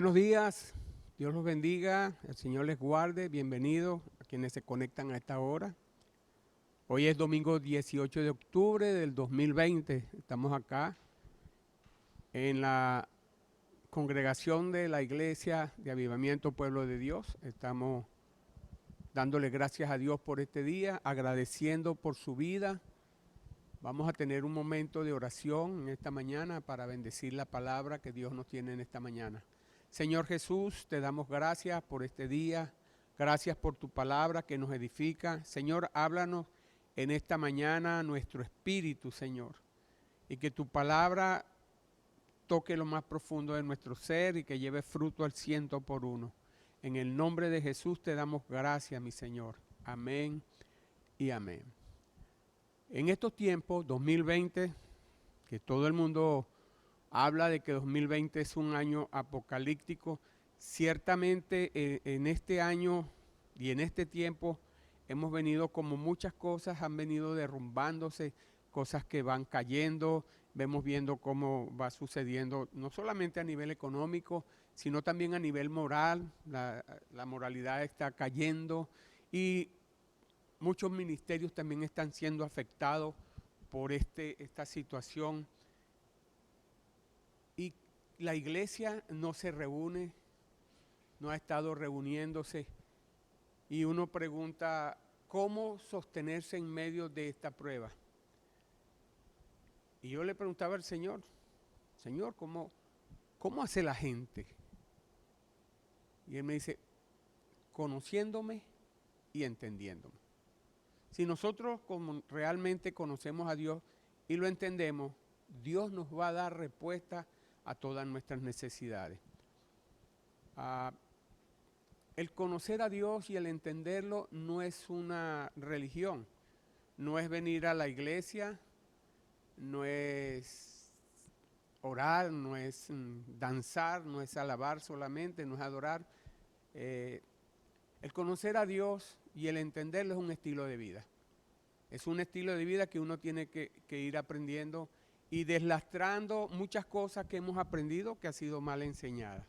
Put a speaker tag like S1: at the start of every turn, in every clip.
S1: Buenos días, Dios los bendiga, el Señor les guarde, bienvenidos a quienes se conectan a esta hora. Hoy es domingo 18 de octubre del 2020, estamos acá en la congregación de la Iglesia de Avivamiento Pueblo de Dios. Estamos dándole gracias a Dios por este día, agradeciendo por su vida. Vamos a tener un momento de oración en esta mañana para bendecir la palabra que Dios nos tiene en esta mañana. Señor Jesús, te damos gracias por este día, gracias por tu palabra que nos edifica. Señor, háblanos en esta mañana nuestro espíritu, Señor, y que tu palabra toque lo más profundo de nuestro ser y que lleve fruto al 100%. En el nombre de Jesús te damos gracias, mi Señor. Amén y amén. En estos tiempos, 2020, que todo el mundo habla de que 2020 es un año apocalíptico. Ciertamente en este año y en este tiempo hemos venido como muchas cosas, han venido derrumbándose, cosas que van cayendo, vemos viendo cómo va sucediendo, no solamente a nivel económico, sino también a nivel moral, la moralidad está cayendo y muchos ministerios también están siendo afectados por esta situación. Y la iglesia no se reúne, no ha estado reuniéndose. Y uno pregunta, ¿cómo sostenerse en medio de esta prueba? Y yo le preguntaba al Señor, Señor, ¿cómo hace la gente? Y Él me dice, conociéndome y entendiéndome. Si nosotros realmente conocemos a Dios y lo entendemos, Dios nos va a dar respuesta a todas nuestras necesidades. El conocer a Dios y el entenderlo no es una religión, no es venir a la iglesia, no es orar, no es danzar, no es alabar solamente, no es adorar. El conocer a Dios y el entenderlo es un estilo de vida. Es un estilo de vida que uno tiene que ir aprendiendo y deslastrando muchas cosas que hemos aprendido que han sido mal enseñadas.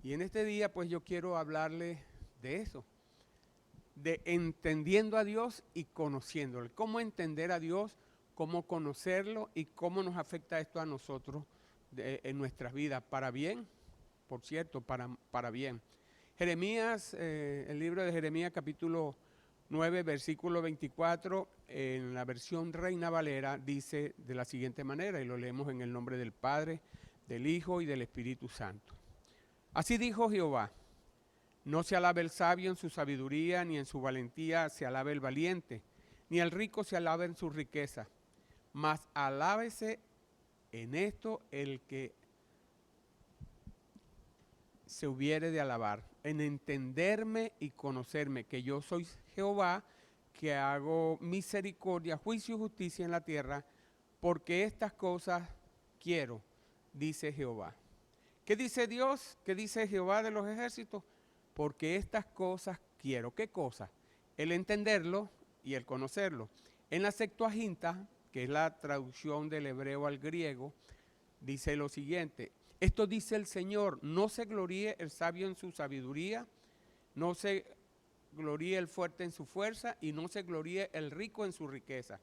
S1: Y en este día pues yo quiero hablarles de eso, de entendiendo a Dios y conociéndolo. Cómo entender a Dios, cómo conocerlo y cómo nos afecta esto a nosotros en nuestras vidas, para bien, por cierto, para bien. Jeremías, el libro de Jeremías capítulo 9, versículo 24, en la versión Reina Valera, dice de la siguiente manera, y lo leemos en el nombre del Padre, del Hijo y del Espíritu Santo. Así dijo Jehová, no se alabe el sabio en su sabiduría, ni en su valentía se alabe el valiente, ni el rico se alabe en su riqueza, mas alábese en esto el que se hubiere de alabar, en entenderme y conocerme, que yo soy Jehová, que hago misericordia, juicio y justicia en la tierra, porque estas cosas quiero, dice Jehová. ¿Qué dice Dios? ¿Qué dice Jehová de los ejércitos? Porque estas cosas quiero. ¿Qué cosas? El entenderlo y el conocerlo. En la Septuaginta, que es la traducción del hebreo al griego, dice lo siguiente: esto dice el Señor, no se gloríe el sabio en su sabiduría, no se gloríe el fuerte en su fuerza y no se gloríe el rico en su riqueza,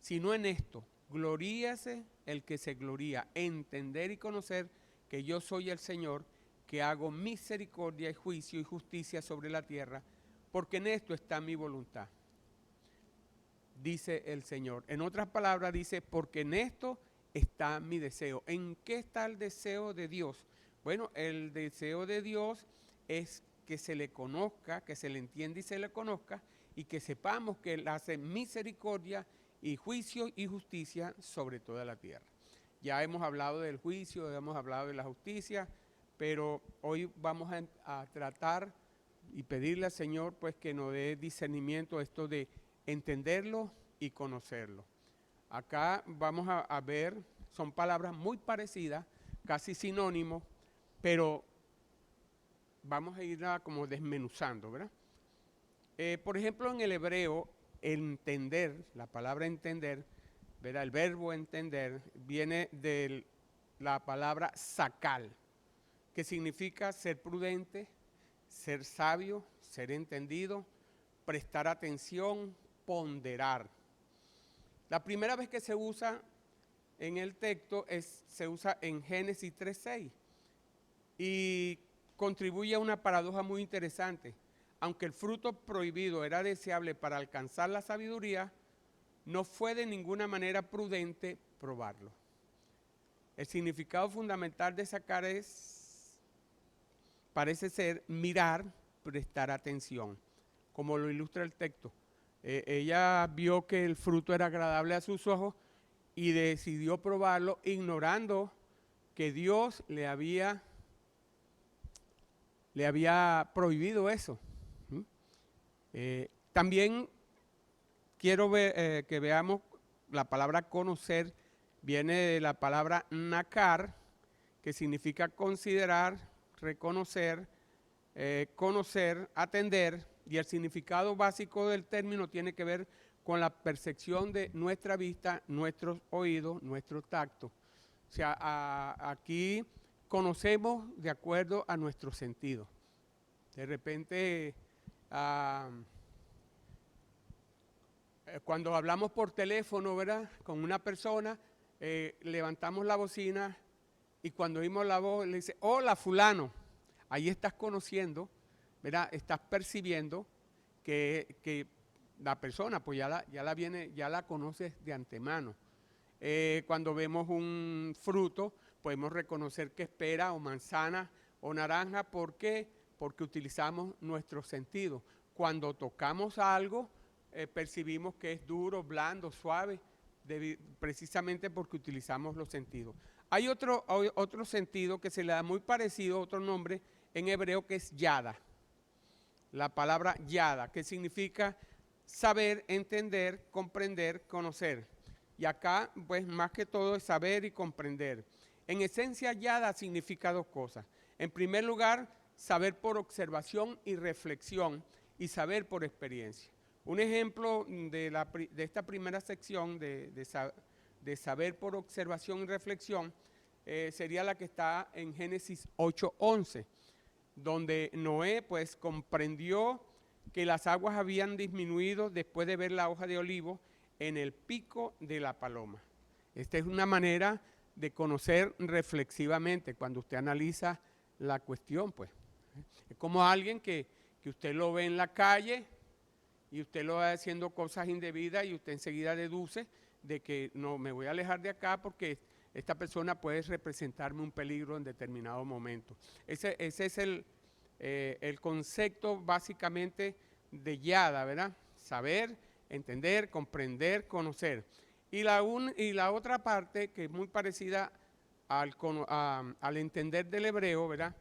S1: sino en esto, gloríase el que se gloría, entender y conocer que yo soy el Señor, que hago misericordia y juicio y justicia sobre la tierra, porque en esto está mi voluntad, dice el Señor. En otras palabras dice, porque en esto está mi deseo. ¿En qué está el deseo de Dios? Bueno, el deseo de Dios es que se le conozca, que se le entienda y se le conozca, y que sepamos que Él hace misericordia y juicio y justicia sobre toda la tierra. Ya hemos hablado del juicio, hemos hablado de la justicia, pero hoy vamos a tratar y pedirle al Señor pues que nos dé discernimiento esto de entenderlo y conocerlo. Acá vamos a ver, son palabras muy parecidas, casi sinónimos, pero vamos a irla como desmenuzando, ¿verdad? Por ejemplo, en el hebreo, entender, la palabra entender, ¿verdad? El verbo entender viene de la palabra sacal. que significa ser prudente, ser sabio, ser entendido, prestar atención, ponderar. La primera vez que se usa en el texto se usa en Génesis 3:6 y contribuye a una paradoja muy interesante. Aunque el fruto prohibido era deseable para alcanzar la sabiduría, no fue de ninguna manera prudente probarlo. El significado fundamental de sacar parece ser mirar, prestar atención, como lo ilustra el texto. Ella vio que el fruto era agradable a sus ojos y decidió probarlo, ignorando que Dios le había prohibido eso. También quiero que veamos la palabra conocer, viene de la palabra nakar, que significa considerar, reconocer, conocer, atender, y el significado básico del término tiene que ver con la percepción de nuestra vista, nuestros oídos, nuestro tacto. O sea, aquí conocemos de acuerdo a nuestros sentidos. De repente, cuando hablamos por teléfono, ¿verdad?, con una persona, levantamos la bocina y cuando oímos la voz le dice, hola fulano, ahí estás conociendo, ¿verdad?, estás percibiendo que la persona pues ya la conoces de antemano. Cuando vemos un fruto, podemos reconocer que es pera o manzana o naranja. ¿Por qué? Porque utilizamos nuestros sentidos. Cuando tocamos algo, percibimos que es duro, blando, suave, precisamente porque utilizamos los sentidos. Hay otro sentido que se le da muy parecido, otro nombre en hebreo, que es yada. La palabra yada, que significa saber, entender, comprender, conocer. Y acá, pues más que todo es saber y comprender. En esencia, yada significa dos cosas. En primer lugar, saber por observación y reflexión, y saber por experiencia. Un ejemplo de esta primera sección de saber por observación y reflexión sería la que está en Génesis 8:11, donde Noé pues comprendió que las aguas habían disminuido después de ver la hoja de olivo en el pico de la paloma. Esta es una manera de conocer reflexivamente cuando usted analiza la cuestión, pues. Es como alguien que usted lo ve en la calle y usted lo va haciendo cosas indebidas y usted enseguida deduce de que no, me voy a alejar de acá porque esta persona puede representarme un peligro en determinado momento. Ese es el concepto básicamente de yada, ¿verdad? Saber, entender, comprender, conocer. Y la otra parte, que es muy parecida al entender del hebreo, ¿verdad?,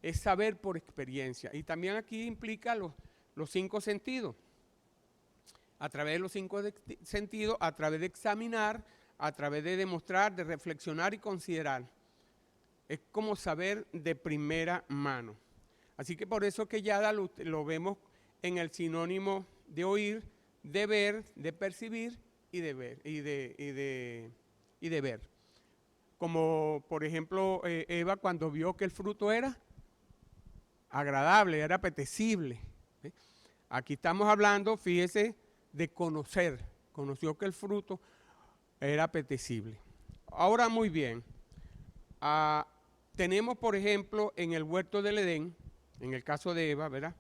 S1: es saber por experiencia. Y también aquí implica los 5 sentidos. A través de los 5 sentidos, a través de examinar, a través de demostrar, de reflexionar y considerar. Es como saber de primera mano. Así que por eso que yada lo vemos en el sinónimo de oír, de ver, de percibir y de ver. Y de ver. Como por ejemplo Eva, cuando vio que el fruto era agradable, era apetecible. ¿Sí? Aquí estamos hablando, fíjese, de conocer. Conoció que el fruto era apetecible. Ahora muy bien, tenemos por ejemplo en el huerto del Edén, en el caso de Eva, ¿verdad?,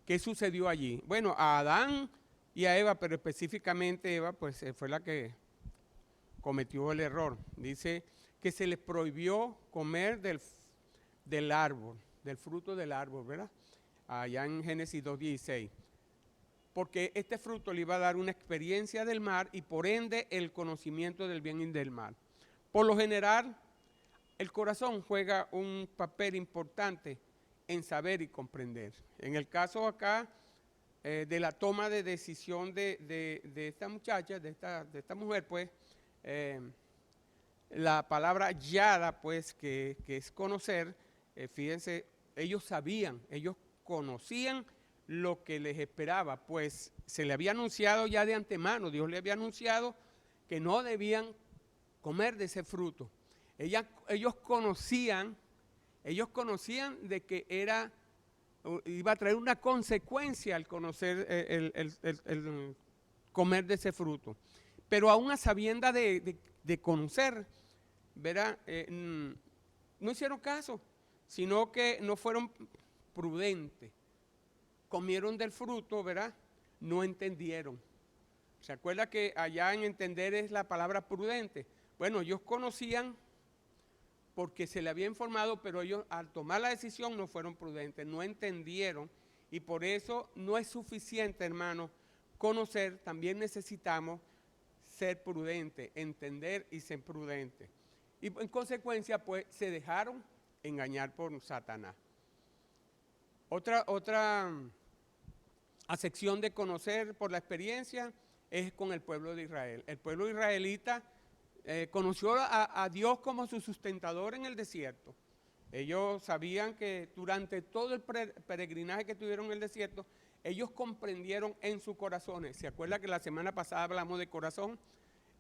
S1: ¿qué sucedió allí? Bueno, a Adán y a Eva, pero específicamente Eva, pues fue la que cometió el error. Dice que se les prohibió comer del árbol, del fruto del árbol, ¿verdad? Allá en Génesis 2:16. Porque este fruto le iba a dar una experiencia del mar y por ende el conocimiento del bien y del mal. Por lo general, el corazón juega un papel importante en saber y comprender. En el caso acá de la toma de decisión de esta muchacha, de esta mujer, pues, la palabra yada, pues, que es conocer, fíjense, ellos sabían, ellos conocían lo que les esperaba, pues se le había anunciado ya de antemano, Dios le había anunciado que no debían comer de ese fruto. Ellos conocían Ellos conocían de que iba a traer una consecuencia al conocer el comer de ese fruto. Pero aún a sabienda de conocer, ¿verdad? No hicieron caso, sino que no fueron prudentes. Comieron del fruto, ¿verdad? No entendieron. ¿Se acuerda que allá en entender es la palabra prudente? Bueno, ellos conocían porque se le había informado, pero ellos al tomar la decisión no fueron prudentes, no entendieron, y por eso no es suficiente, hermano, conocer, también necesitamos ser prudentes, entender y ser prudentes. Y en consecuencia, pues, se dejaron engañar por Satanás. Otra acepción de conocer por la experiencia es con el pueblo de Israel. El pueblo israelita conoció a Dios como su sustentador en el desierto. Ellos sabían que durante todo el peregrinaje que tuvieron en el desierto, ellos comprendieron en sus corazones. ¿Se acuerda que la semana pasada hablamos de corazón?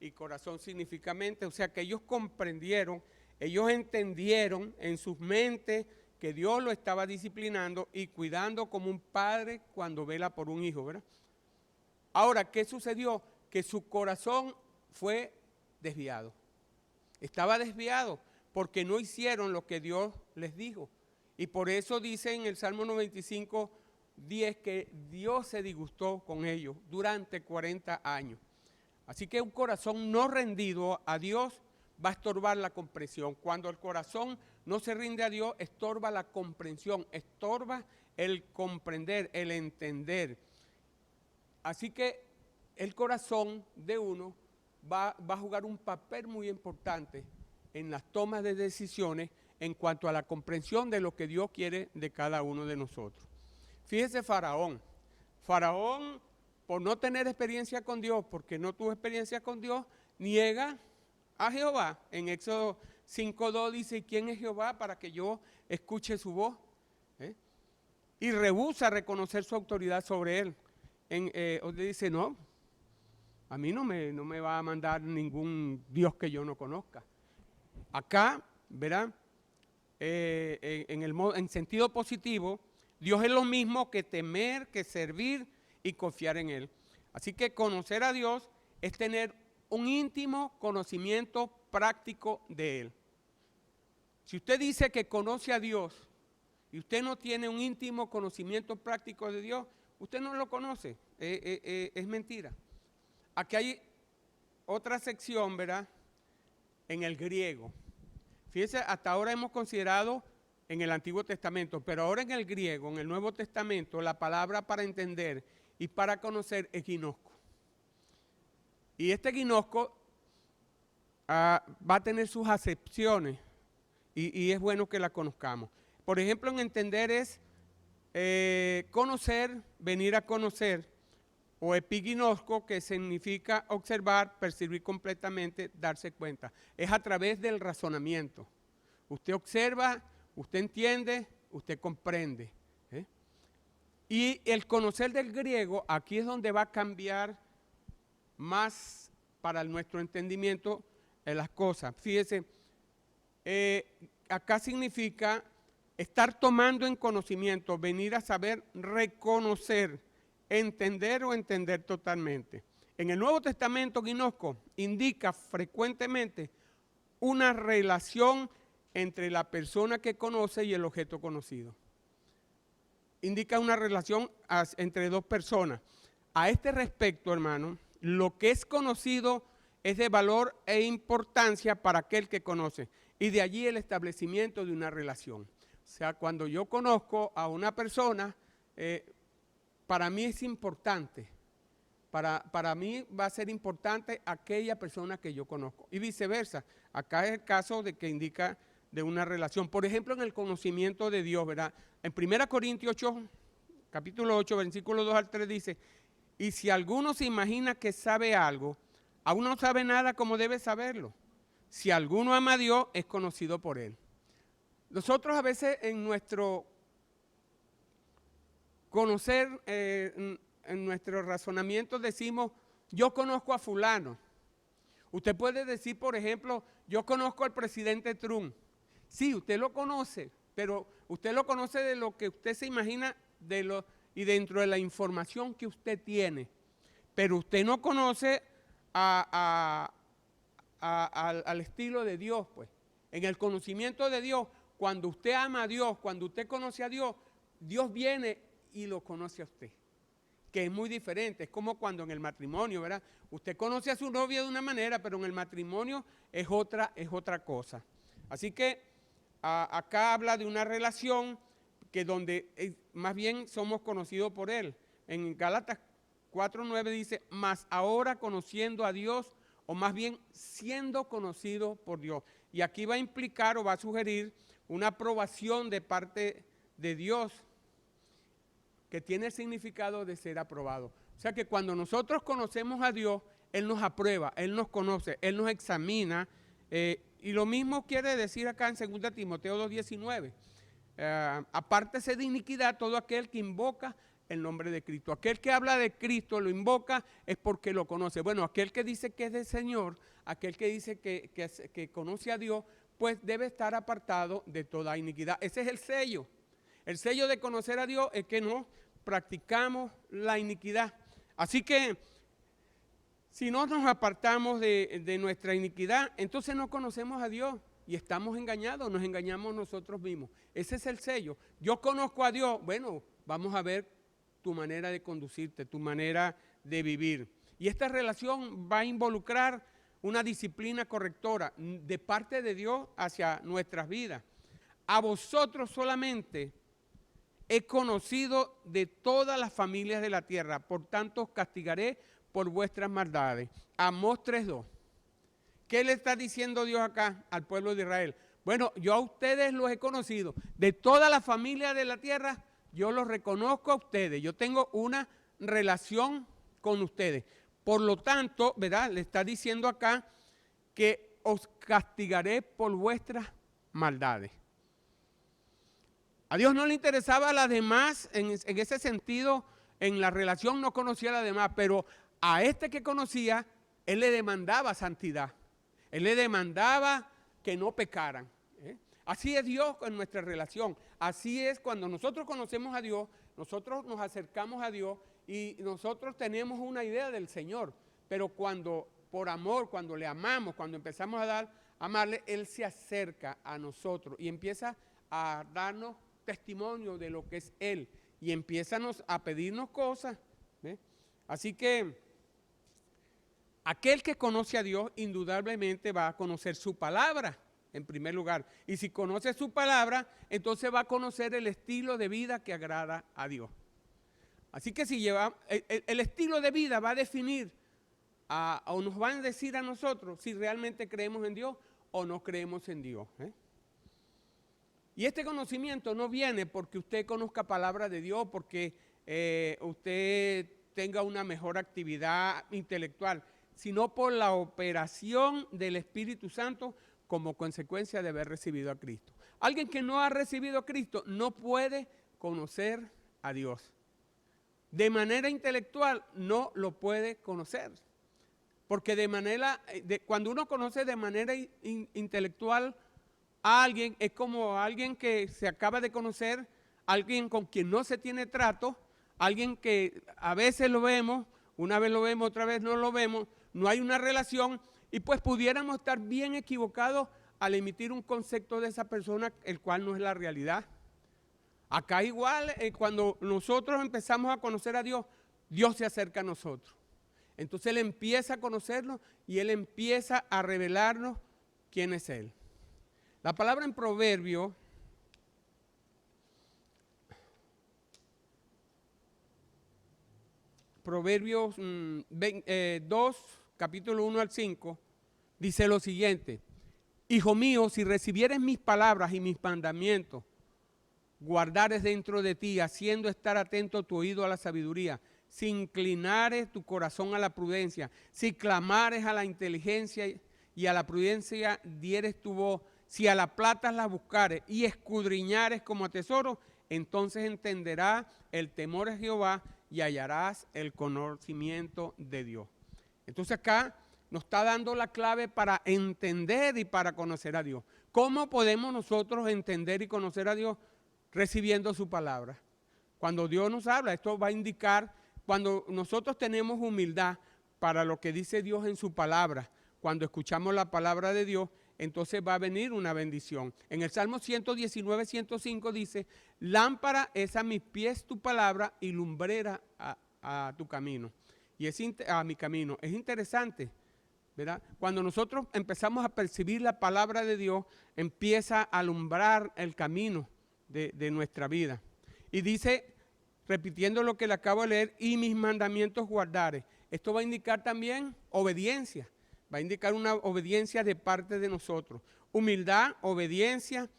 S1: Y corazón significa mente. O sea que ellos comprendieron, ellos entendieron en sus mentes que Dios lo estaba disciplinando y cuidando como un padre cuando vela por un hijo, ¿verdad? Ahora, ¿qué sucedió? Que su corazón fue desviado. Estaba desviado porque no hicieron lo que Dios les dijo. Y por eso dice en el Salmo 95, 10 que Dios se disgustó con ellos durante 40 años. Así que un corazón no rendido a Dios va a estorbar la comprensión. Cuando el corazón no se rinde a Dios, estorba la comprensión, estorba el comprender, el entender. Así que el corazón de uno va a jugar un papel muy importante en las tomas de decisiones en cuanto a la comprensión de lo que Dios quiere de cada uno de nosotros. Fíjese Faraón. Faraón, por no tener experiencia con Dios, porque no tuvo experiencia con Dios, niega a Jehová. En Éxodo 5:2 dice, ¿quién es Jehová para que yo escuche su voz? Y rehúsa reconocer su autoridad sobre él. Donde dice, no, a mí no me va a mandar ningún Dios que yo no conozca. Acá, ¿verdad? En sentido positivo, Dios es lo mismo que temer, que servir y confiar en Él. Así que conocer a Dios es tener un íntimo conocimiento práctico de Él. Si usted dice que conoce a Dios y usted no tiene un íntimo conocimiento práctico de Dios, usted no lo conoce, es mentira. Aquí hay otra sección, ¿verdad? En el griego. Fíjense, hasta ahora hemos considerado en el Antiguo Testamento, pero ahora en el griego, en el Nuevo Testamento, la palabra para entender y para conocer es ginosco. Y este ginosco va a tener sus acepciones y es bueno que la conozcamos. Por ejemplo, en entender es conocer, venir a conocer, o epiginosco, que significa observar, percibir completamente, darse cuenta. Es a través del razonamiento. Usted observa, usted entiende, usted comprende. Y el conocer del griego, aquí es donde va a cambiar más para nuestro entendimiento las cosas. Fíjese, acá significa estar tomando en conocimiento, venir a saber, reconocer, entender o entender totalmente. En el Nuevo Testamento, ginosco indica frecuentemente una relación entre la persona que conoce y el objeto conocido. Indica una relación entre dos personas. A este respecto, hermano, lo que es conocido es de valor e importancia para aquel que conoce. Y de allí el establecimiento de una relación. O sea, cuando yo conozco a una persona, para mí es importante. Para mí va a ser importante aquella persona que yo conozco. Y viceversa. Acá es el caso de que indica de una relación. Por ejemplo, en el conocimiento de Dios, ¿verdad? En 1 Corintios 8, capítulo 8, versículo 2 al 3 dice, y si alguno se imagina que sabe algo, aún no sabe nada como debe saberlo. Si alguno ama a Dios, es conocido por Él. Nosotros a veces en nuestro conocer, en nuestro razonamiento decimos, yo conozco a fulano. Usted puede decir, por ejemplo, yo conozco al presidente Trump. Sí, usted lo conoce, pero usted lo conoce de lo que usted se imagina y dentro de la información que usted tiene. Pero usted no conoce al estilo de Dios, pues. En el conocimiento de Dios, cuando usted ama a Dios, cuando usted conoce a Dios, Dios viene y lo conoce a usted, que es muy diferente. Es como cuando en el matrimonio, ¿verdad? Usted conoce a su novia de una manera, pero en el matrimonio es otra cosa. Así que acá habla de una relación que donde más bien somos conocidos por Él. En Gálatas 4:9 dice, mas ahora conociendo a Dios, o más bien siendo conocido por Dios. Y aquí va a implicar o va a sugerir una aprobación de parte de Dios, que tiene el significado de ser aprobado. O sea que cuando nosotros conocemos a Dios, Él nos aprueba, Él nos conoce, Él nos examina. Y lo mismo quiere decir acá en 2 Timoteo 2:19. Apártese de iniquidad todo aquel que invoca el nombre de Cristo. Aquel que habla de Cristo, lo invoca, es porque lo conoce. Bueno, aquel que dice que es del Señor, aquel que dice que conoce a Dios, pues debe estar apartado de toda iniquidad. Ese es el sello. El sello de conocer a Dios es que no practicamos la iniquidad. Así que si no nos apartamos de nuestra iniquidad, entonces no conocemos a Dios y estamos engañados, nos engañamos nosotros mismos. Ese es el sello. Yo conozco a Dios. Bueno, vamos a ver tu manera de conducirte, tu manera de vivir. Y esta relación va a involucrar una disciplina correctora de parte de Dios hacia nuestras vidas. A vosotros solamente he conocido de todas las familias de la tierra, por tanto os castigaré por vuestras maldades. Amós 3:2. ¿Qué le está diciendo Dios acá al pueblo de Israel? Bueno, yo a ustedes los he conocido. De toda la familia de la tierra, yo los reconozco a ustedes. Yo tengo una relación con ustedes. Por lo tanto, ¿verdad? Le está diciendo acá que os castigaré por vuestras maldades. A Dios no le interesaba a las demás, en ese sentido, en la relación no conocía a las demás, pero a este que conocía, Él le demandaba santidad. Él le demandaba que no pecaran. Así es Dios en nuestra relación. Así es cuando nosotros conocemos a Dios, nosotros nos acercamos a Dios y nosotros tenemos una idea del Señor. Pero cuando por amor, cuando le amamos, cuando empezamos a amarle, Él se acerca a nosotros y empieza a darnos testimonio de lo que es Él y empieza a pedirnos cosas. Así que aquel que conoce a Dios indudablemente va a conocer su palabra en primer lugar. Y si conoce su palabra, entonces va a conocer el estilo de vida que agrada a Dios. Así que si el estilo de vida va a definir o nos van a decir a nosotros si realmente creemos en Dios o no creemos en Dios. Y este conocimiento no viene porque usted conozca palabra de Dios, porque usted tenga una mejor actividad intelectual, sino por la operación del Espíritu Santo como consecuencia de haber recibido a Cristo. Alguien que no ha recibido a Cristo no puede conocer a Dios. De manera intelectual no lo puede conocer. Porque cuando uno conoce de manera intelectual a alguien, es como alguien que se acaba de conocer, alguien con quien no se tiene trato, alguien que a veces lo vemos, una vez lo vemos, otra vez no lo vemos, no hay una relación y pues pudiéramos estar bien equivocados al emitir un concepto de esa persona, el cual no es la realidad. Acá igual, cuando nosotros empezamos a conocer a Dios, Dios se acerca a nosotros. Entonces Él empieza a conocernos y Él empieza a revelarnos quién es Él. La palabra en Proverbios, Proverbios 2, capítulo 1 al 5, dice lo siguiente: Hijo mío, si recibieres mis palabras y mis mandamientos, guardares dentro de ti, haciendo estar atento tu oído a la sabiduría, si inclinares tu corazón a la prudencia, si clamares a la inteligencia y a la prudencia dieres tu voz, si a la plata la buscares y escudriñares como a tesoro, entonces entenderás el temor a Jehová y hallarás el conocimiento de Dios. Entonces acá nos está dando la clave para entender y para conocer a Dios. ¿Cómo podemos nosotros entender y conocer a Dios? Recibiendo su palabra. Cuando Dios nos habla, esto va a indicar, cuando nosotros tenemos humildad para lo que dice Dios en su palabra, cuando escuchamos la palabra de Dios, entonces va a venir una bendición. En el Salmo 119, 105 dice, lámpara es a mis pies tu palabra y lumbrera a tu camino. Y a mi camino. Es interesante, ¿verdad? Cuando nosotros empezamos a percibir la palabra de Dios, empieza a alumbrar el camino de nuestra vida. Y dice, repitiendo lo que le acabo de leer, y mis mandamientos guardaré. Esto va a indicar también obediencia. Va a indicar una obediencia de parte de nosotros. Humildad, obediencia,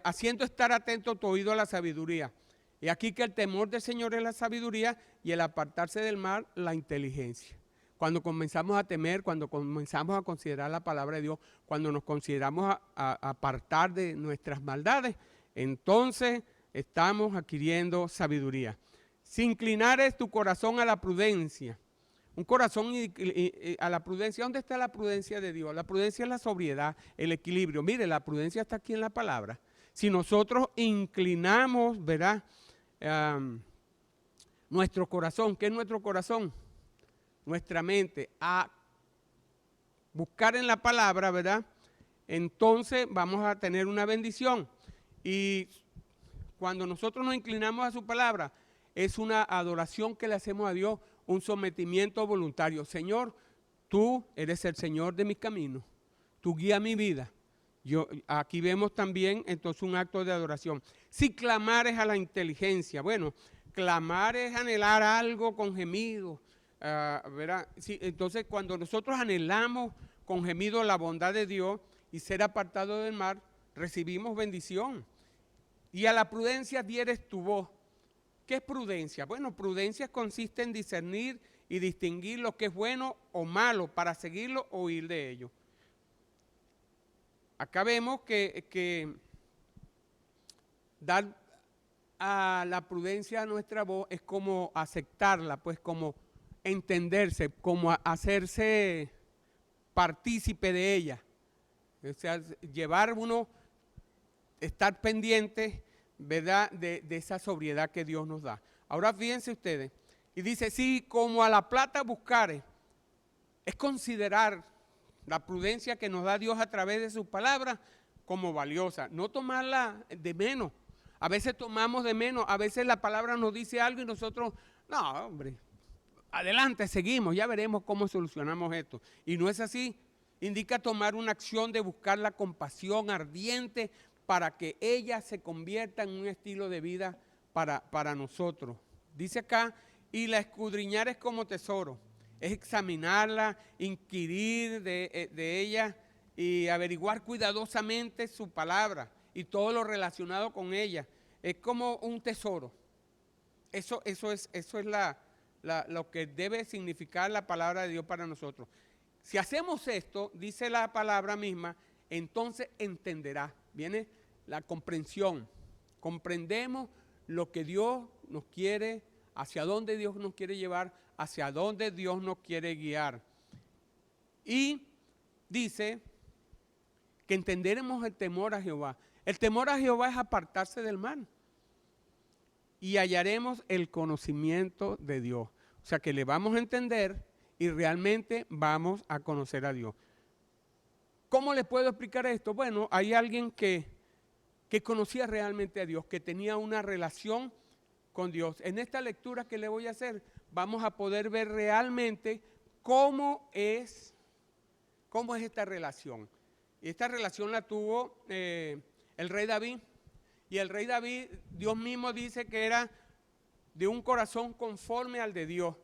S1: haciendo estar atento tu oído a la sabiduría. Y aquí que el temor del Señor es la sabiduría y el apartarse del mal, la inteligencia. Cuando comenzamos a temer, cuando comenzamos a considerar la palabra de Dios, cuando nos consideramos a apartar de nuestras maldades, entonces estamos adquiriendo sabiduría. Si inclinares tu corazón a la prudencia, un corazón a la prudencia. ¿Dónde está la prudencia de Dios? La prudencia es la sobriedad, el equilibrio. Mire, la prudencia está aquí en la palabra. Si nosotros inclinamos, ¿verdad? Nuestro corazón, ¿qué es nuestro corazón? Nuestra mente, a buscar en la palabra, ¿verdad? Entonces vamos a tener una bendición. Y cuando nosotros nos inclinamos a su palabra, es una adoración que le hacemos a Dios, un sometimiento voluntario. Señor, tú eres el Señor de mis caminos, tú guías mi vida. Aquí vemos también entonces un acto de adoración. Si clamares a la inteligencia, bueno, clamar es anhelar algo con gemido, ¿verdad? Sí, entonces cuando nosotros anhelamos con gemido la bondad de Dios y ser apartado del mal, recibimos bendición. Y a la prudencia dieres tu voz. ¿Qué es prudencia? Bueno, prudencia consiste en discernir y distinguir lo que es bueno o malo para seguirlo o huir de ello. Acá vemos que dar a la prudencia a nuestra voz es como aceptarla, pues como entenderse, como hacerse partícipe de ella. O sea, llevar uno, estar pendiente, ¿verdad?, de esa sobriedad que Dios nos da. Ahora fíjense ustedes, y dice, sí, como a la plata buscare, es considerar la prudencia que nos da Dios a través de su palabra como valiosa, no tomarla de menos. A veces tomamos de menos, a veces la palabra nos dice algo y nosotros, no, hombre, adelante, seguimos, ya veremos cómo solucionamos esto. Y no es así, indica tomar una acción de buscar la compasión ardiente para que ella se convierta en un estilo de vida para nosotros. Dice acá, y la escudriñar es como tesoro, es examinarla, inquirir de ella y averiguar cuidadosamente su palabra y todo lo relacionado con ella. Es como un tesoro. Eso es lo que debe significar la palabra de Dios para nosotros. Si hacemos esto, dice la palabra misma, entonces entenderá. Viene la comprensión. Comprendemos lo que Dios nos quiere, hacia dónde Dios nos quiere llevar, hacia dónde Dios nos quiere guiar. Y dice que entenderemos el temor a Jehová. El temor a Jehová es apartarse del mal. Y hallaremos el conocimiento de Dios. O sea que le vamos a entender y realmente vamos a conocer a Dios. ¿Cómo le puedo explicar esto? Bueno, hay alguien que conocía realmente a Dios, que tenía una relación con Dios. En esta lectura que le voy a hacer, vamos a poder ver realmente cómo es esta relación. Y esta relación la tuvo el rey David. Y el rey David, Dios mismo dice que era de un corazón conforme al de Dios.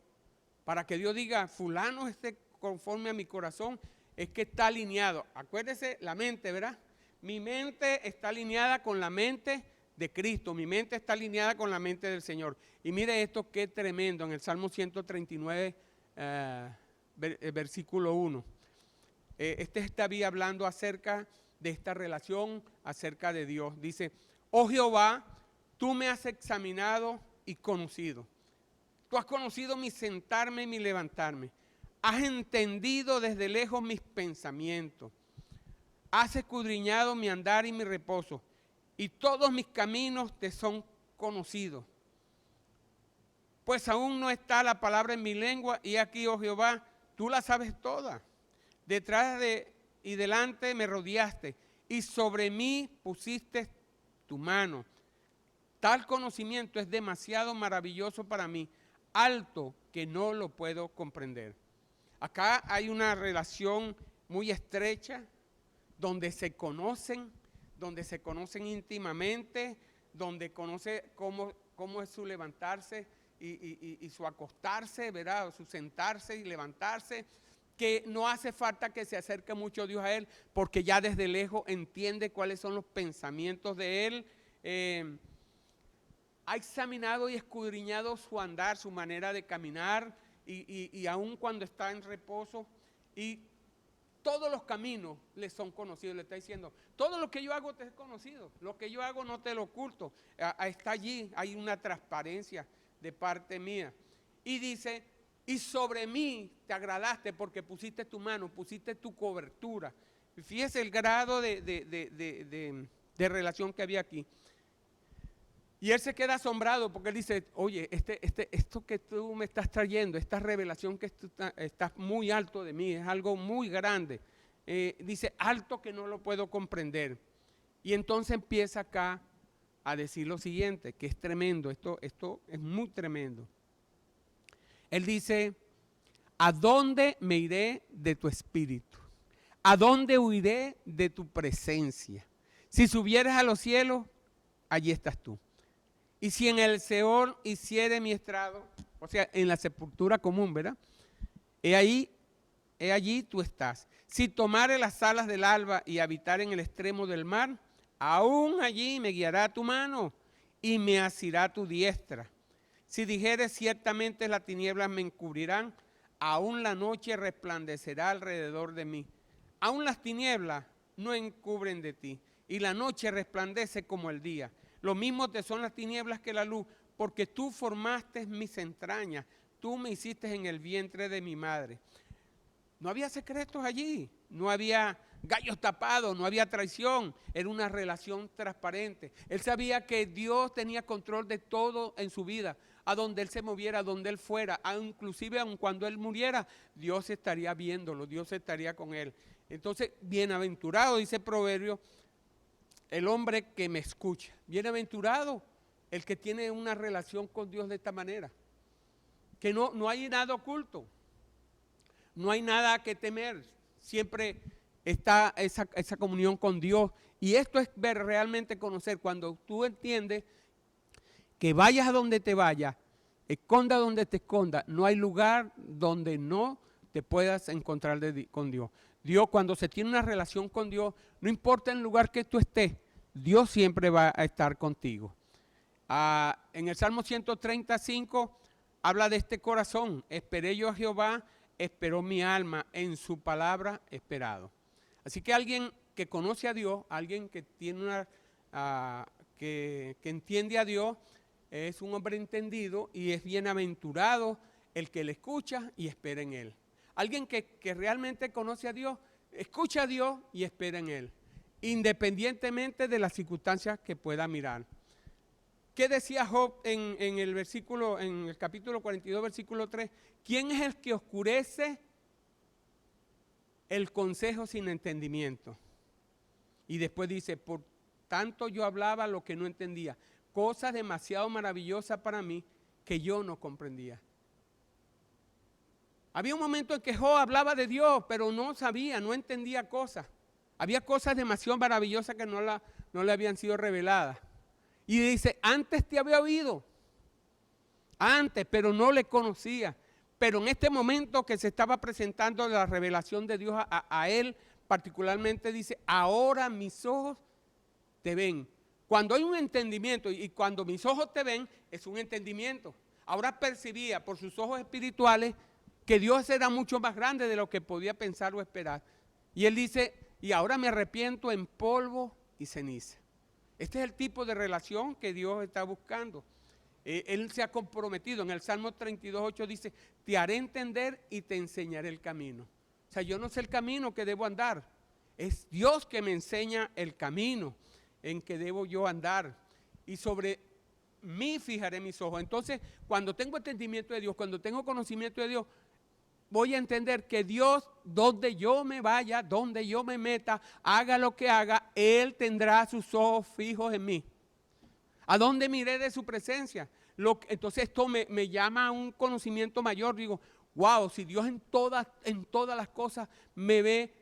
S1: Para que Dios diga, fulano esté conforme a mi corazón, es que está alineado. Acuérdese, la mente, ¿verdad? Mi mente está alineada con la mente de Cristo. Mi mente está alineada con la mente del Señor. Y mire esto, qué tremendo, en el Salmo 139, versículo 1. Este está hablando acerca de esta relación, acerca de Dios. Dice, oh Jehová, tú me has examinado y conocido. Tú has conocido mi sentarme y mi levantarme. Has entendido desde lejos mis pensamientos. Has escudriñado mi andar y mi reposo, y todos mis caminos te son conocidos. Pues aún no está la palabra en mi lengua, y aquí, oh Jehová, tú la sabes toda. Detrás de y delante me rodeaste, y sobre mí pusiste tu mano. Tal conocimiento es demasiado maravilloso para mí, alto que no lo puedo comprender. Acá hay una relación muy estrecha, donde se conocen íntimamente, donde conoce cómo es su levantarse y su acostarse, ¿verdad? Su sentarse y levantarse, que no hace falta que se acerque mucho Dios a él, porque ya desde lejos entiende cuáles son los pensamientos de él. Ha examinado y escudriñado su andar, su manera de caminar, y aun cuando está en reposo, y todos los caminos le son conocidos. Le está diciendo, todo lo que yo hago te es conocido, lo que yo hago no te lo oculto, está allí, hay una transparencia de parte mía. Y dice, y sobre mí te agradaste porque pusiste tu mano, pusiste tu cobertura. Fíjese el grado de relación que había aquí. Y él se queda asombrado porque él dice, oye, esto que tú me estás trayendo, esta revelación que tú estás muy alto de mí, es algo muy grande. Dice, alto que no lo puedo comprender. Y entonces empieza acá a decir lo siguiente, que es tremendo, esto es muy tremendo. Él dice, ¿a dónde me iré de tu espíritu? ¿A dónde huiré de tu presencia? Si subieras a los cielos, allí estás tú. Y si en el Seol hiciere mi estrado, o sea, en la sepultura común, ¿verdad? He allí tú estás. Si tomare las alas del alba y habitar en el extremo del mar, aún allí me guiará tu mano y me asirá tu diestra. Si dijere ciertamente las tinieblas me encubrirán, aún la noche resplandecerá alrededor de mí. Aún las tinieblas no encubren de ti, y la noche resplandece como el día. Lo mismo te son las tinieblas que la luz, porque tú formaste mis entrañas, tú me hiciste en el vientre de mi madre. No había secretos allí, no había gallos tapados, no había traición, era una relación transparente. Él sabía que Dios tenía control de todo en su vida, a donde él se moviera, a donde él fuera, inclusive aun cuando él muriera, Dios estaría viéndolo, Dios estaría con él. Entonces, bienaventurado, dice Proverbio, el hombre que me escucha. Bienaventurado el que tiene una relación con Dios de esta manera, que no hay nada oculto, no hay nada que temer, siempre está esa comunión con Dios. Y esto es ver, realmente conocer, cuando tú entiendes que vayas a donde te vayas, esconda donde te esconda, no hay lugar donde no te puedas encontrar con Dios. Dios, cuando se tiene una relación con Dios, no importa el lugar que tú estés, Dios siempre va a estar contigo. En el Salmo 135 habla de este corazón. Esperé yo a Jehová, esperó mi alma, en su palabra esperado. Así que alguien que conoce a Dios, alguien que tiene que entiende a Dios, es un hombre entendido y es bienaventurado el que le escucha y espera en él. Alguien que realmente conoce a Dios, escucha a Dios y espera en él, independientemente de las circunstancias que pueda mirar. ¿Qué decía Job en el capítulo 42, versículo 3? ¿Quién es el que oscurece el consejo sin entendimiento? Y después dice, por tanto yo hablaba lo que no entendía, cosas demasiado maravillosas para mí que yo no comprendía. Había un momento en que Job hablaba de Dios, pero no sabía, no entendía cosas. Había cosas demasiado maravillosas que no le habían sido reveladas. Y dice, antes te había oído, antes, pero no le conocía. Pero en este momento que se estaba presentando la revelación de Dios a él, particularmente dice, ahora mis ojos te ven. Cuando hay un entendimiento, y cuando mis ojos te ven, es un entendimiento. Ahora percibía por sus ojos espirituales que Dios era mucho más grande de lo que podía pensar o esperar. Y él dice, y ahora me arrepiento en polvo y ceniza. Este es el tipo de relación que Dios está buscando. Él se ha comprometido. En el Salmo 32:8 dice, te haré entender y te enseñaré el camino. O sea, yo no sé el camino que debo andar. Es Dios que me enseña el camino en que debo yo andar. Y sobre mí fijaré mis ojos. Entonces, cuando tengo entendimiento de Dios, cuando tengo conocimiento de Dios, voy a entender que Dios, donde yo me vaya, donde yo me meta, haga lo que haga, Él tendrá sus ojos fijos en mí. ¿A dónde miré de su presencia? Entonces esto me llama a un conocimiento mayor. Digo, wow, si Dios en todas las cosas me ve,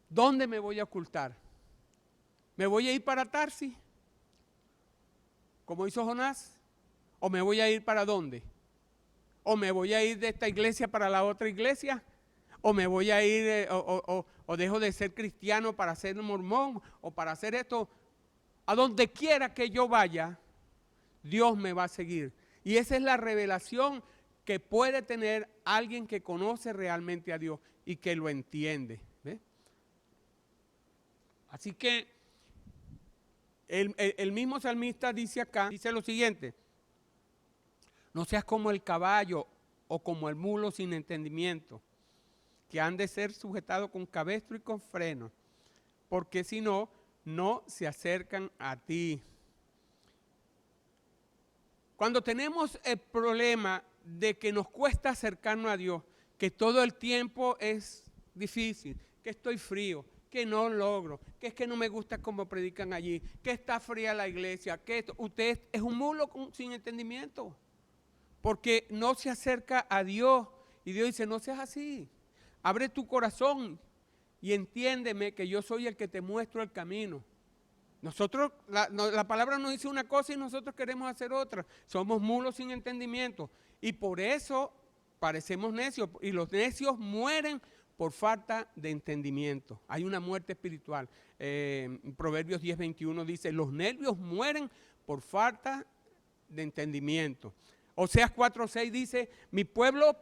S1: ¿dónde me voy a ocultar? ¿Me voy a ir para Tarsis? ¿Como hizo Jonás? ¿O me voy a ir para dónde? ¿O me voy a ir de esta iglesia para la otra iglesia? ¿O me voy a ir, o dejo de ser cristiano para ser mormón? ¿O para hacer esto? A donde quiera que yo vaya, Dios me va a seguir. Y esa es la revelación que puede tener alguien que conoce realmente a Dios y que lo entiende. ¿Ve? Así que el mismo salmista dice acá, dice lo siguiente: no seas como el caballo o como el mulo sin entendimiento, que han de ser sujetados con cabestro y con freno, porque si no, no se acercan a ti. Cuando tenemos el problema de que nos cuesta acercarnos a Dios, que todo el tiempo es difícil, que estoy frío, que no logro, que es que no me gusta cómo predican allí, que está fría la iglesia, que usted es un mulo sin entendimiento, porque no se acerca a Dios. Y Dios dice, no seas así, abre tu corazón y entiéndeme que yo soy el que te muestro el camino. Nosotros, la palabra nos dice una cosa y nosotros queremos hacer otra. Somos mulos sin entendimiento y por eso parecemos necios, y los necios mueren por falta de entendimiento. Hay una muerte espiritual. Proverbios 10:21 dice, los nervios mueren por falta de entendimiento. Oseas 4:6 dice, mi pueblo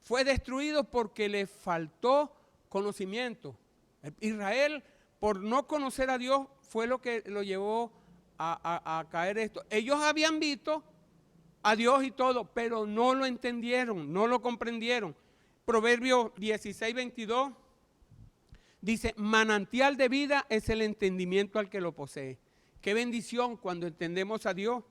S1: fue destruido porque le faltó conocimiento. Israel, por no conocer a Dios, fue lo que lo llevó a caer esto. Ellos habían visto a Dios y todo, pero no lo entendieron, no lo comprendieron. Proverbios 16:22 dice, manantial de vida es el entendimiento al que lo posee. Qué bendición cuando entendemos a Dios,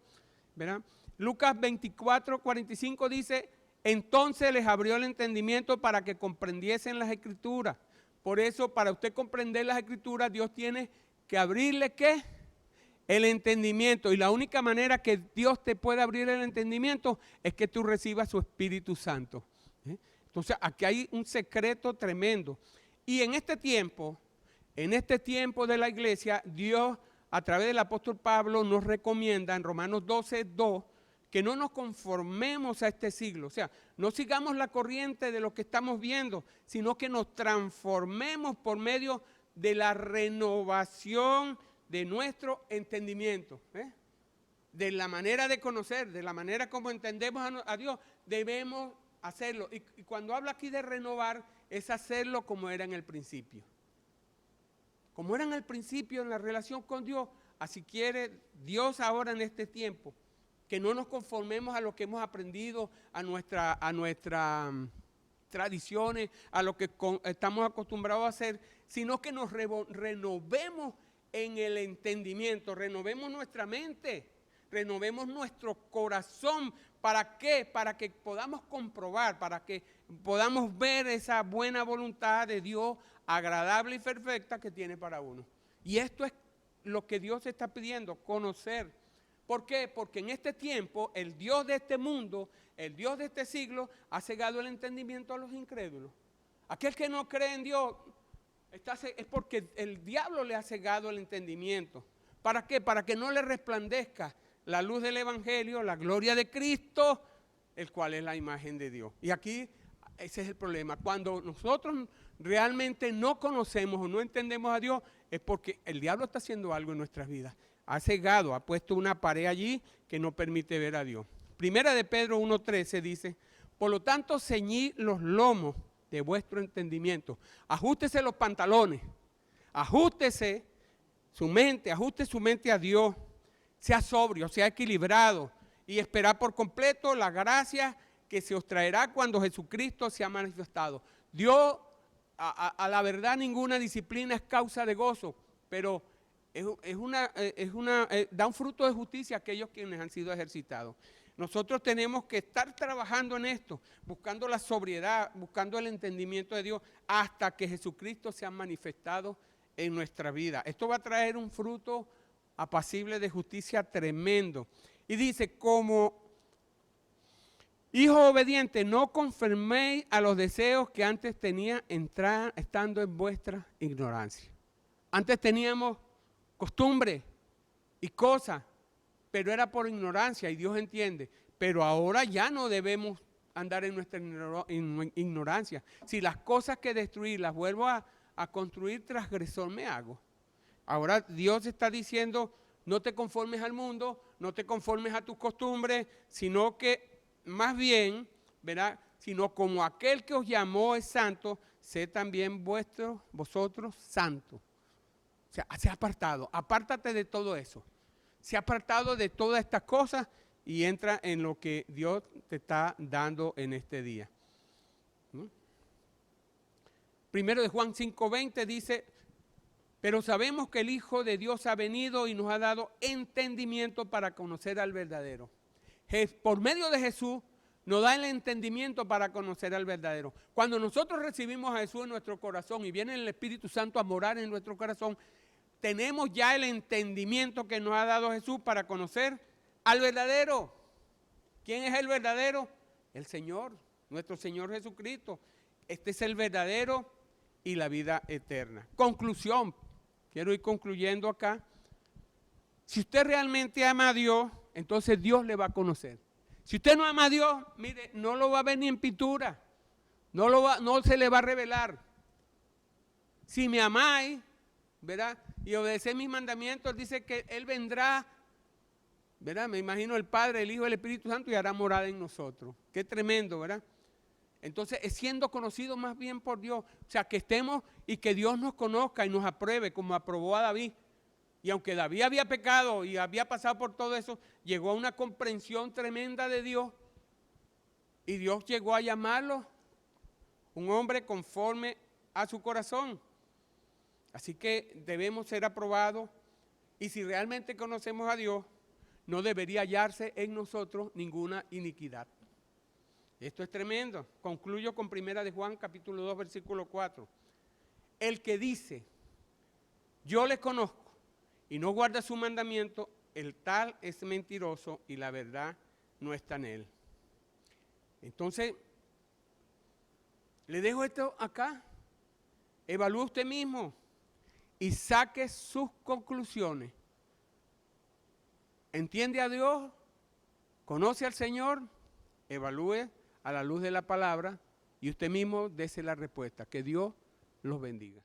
S1: ¿verdad? Lucas 24:45 dice, entonces les abrió el entendimiento para que comprendiesen las escrituras. Por eso, para usted comprender las escrituras, Dios tiene que abrirle, ¿qué? El entendimiento. Y la única manera que Dios te puede abrir el entendimiento es que tú recibas su Espíritu Santo. Entonces, aquí hay un secreto tremendo. Y en este tiempo de la iglesia, Dios, a través del apóstol Pablo, nos recomienda en Romanos 12:2, que no nos conformemos a este siglo, o sea, no sigamos la corriente de lo que estamos viendo, sino que nos transformemos por medio de la renovación de nuestro entendimiento, de la manera de conocer, de la manera como entendemos a Dios, debemos hacerlo. Y cuando hablo aquí de renovar, es hacerlo como era en el principio. Como era en el principio en la relación con Dios, así quiere Dios ahora en este tiempo. Que no nos conformemos a lo que hemos aprendido, a nuestras tradiciones, a lo que estamos acostumbrados a hacer, sino que nos renovemos en el entendimiento, renovemos nuestra mente, renovemos nuestro corazón. ¿Para qué? Para que podamos comprobar, para que podamos ver esa buena voluntad de Dios, agradable y perfecta que tiene para uno. Y esto es lo que Dios está pidiendo, conocer. ¿Por qué? Porque en este tiempo el Dios de este mundo, el Dios de este siglo, ha cegado el entendimiento a los incrédulos. Aquel que no cree en Dios es porque el diablo le ha cegado el entendimiento. ¿Para qué? Para que no le resplandezca la luz del Evangelio, la gloria de Cristo, el cual es la imagen de Dios. Y aquí ese es el problema. Cuando nosotros realmente no conocemos o no entendemos a Dios, es porque el diablo está haciendo algo en nuestras vidas. Ha cegado, ha puesto una pared allí que no permite ver a Dios. Primera de Pedro 1:13 dice, por lo tanto ceñid los lomos de vuestro entendimiento. Ajústese los pantalones, ajústese su mente a Dios. Sea sobrio, sea equilibrado y esperar por completo la gracia que se os traerá cuando Jesucristo se ha manifestado. Dios a la verdad ninguna disciplina es causa de gozo, pero da un fruto de justicia a aquellos quienes han sido ejercitados. Nosotros tenemos que estar trabajando en esto, buscando la sobriedad, buscando el entendimiento de Dios, hasta que Jesucristo sea manifestado en nuestra vida. Esto va a traer un fruto apacible de justicia tremendo. Y dice, como hijos obedientes, no conforméis a los deseos que antes tenía estando en vuestra ignorancia. Antes teníamos costumbres y cosas, pero era por ignorancia y Dios entiende. Pero ahora ya no debemos andar en nuestra ignorancia. Si las cosas que destruí las vuelvo a construir, transgresor me hago. Ahora Dios está diciendo, no te conformes al mundo, no te conformes a tus costumbres, sino que más bien, ¿verdad? Sino como aquel que os llamó es santo, sé también vosotros santos. O sea, se ha apartado, apártate de todo eso. Se ha apartado de todas estas cosas y entra en lo que Dios te está dando en este día. ¿No? Primero de Juan 5:20 dice, pero sabemos que el Hijo de Dios ha venido y nos ha dado entendimiento para conocer al verdadero. Por medio de Jesús nos da el entendimiento para conocer al verdadero. Cuando nosotros recibimos a Jesús en nuestro corazón y viene el Espíritu Santo a morar en nuestro corazón, tenemos ya el entendimiento que nos ha dado Jesús para conocer al verdadero. ¿Quién es el verdadero? El Señor, nuestro Señor Jesucristo. Este es el verdadero y la vida eterna. Conclusión, quiero ir concluyendo acá. Si usted realmente ama a Dios, entonces Dios le va a conocer. Si usted no ama a Dios, mire, no lo va a ver ni en pintura, no se le va a revelar. Si me amáis, ¿verdad? Y obedecéis mis mandamientos, dice que Él vendrá, ¿verdad? Me imagino el Padre, el Hijo y el Espíritu Santo y hará morada en nosotros. Qué tremendo, ¿verdad? Entonces, es siendo conocido más bien por Dios. O sea, que estemos y que Dios nos conozca y nos apruebe como aprobó a David. Y aunque David había pecado y había pasado por todo eso, llegó a una comprensión tremenda de Dios. Y Dios llegó a llamarlo un hombre conforme a su corazón. Así que debemos ser aprobados. Y si realmente conocemos a Dios, no debería hallarse en nosotros ninguna iniquidad. Esto es tremendo. Concluyo con 1 de Juan, capítulo 2, versículo 4. El que dice, yo le conozco, y no guarda su mandamiento, el tal es mentiroso y la verdad no está en él. Entonces, le dejo esto acá. Evalúe usted mismo y saque sus conclusiones. ¿Entiende a Dios? ¿Conoce al Señor? Evalúe a la luz de la palabra y usted mismo dése la respuesta. Que Dios los bendiga.